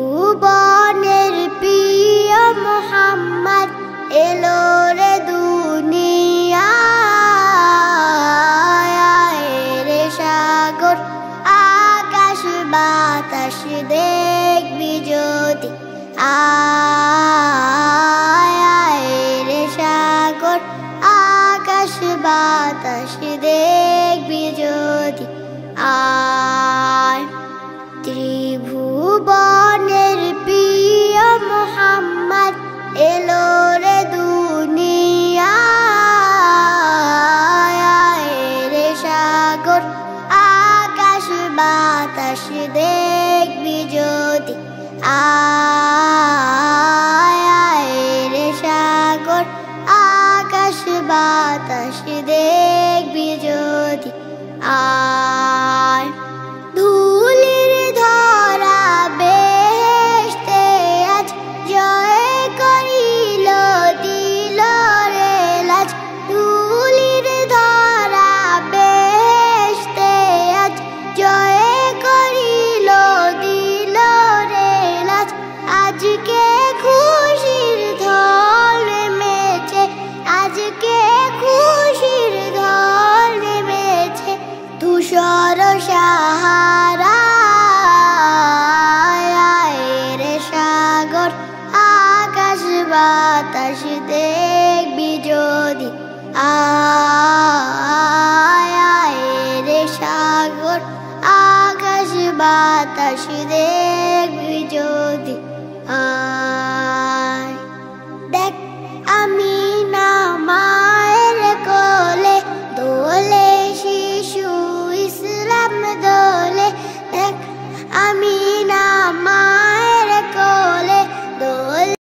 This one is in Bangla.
ত্রিভুবনের প্রিয় মুহাম্মদ এলো রে দুনিয়ায় রে সাগর আকাশ বাতাস দেখবি যদি রে সাগর আকাশ বাতাস দেখবি যদি ত্রিভুবনের প্রিয় মুহাম্মদ এলো রে দুনিয়ায় রে সাগর আকাশ বাতাস দেখবি যদি রে সাগর আকাশ বাতাস দেখবি যদি ধুলির ধরা বেহেশতে আজ জয় করিল দিল রে লাজ ধুলির ধরা বেহেশতে আজ জয় করিল দিল রে লাজ আজকে খুশির ঢল নেমেছে আজকে খুশির ঢল নেমেছে ধূসর সাহারা রে সাগর আকাশ বাতাস দেখবি যদি রে সাগর আকাশ বাতাস দেখবি যদি দেখ আমি না মায়ের কোলে দোলে শিশু ইসলাম দোলে দেখ আমি না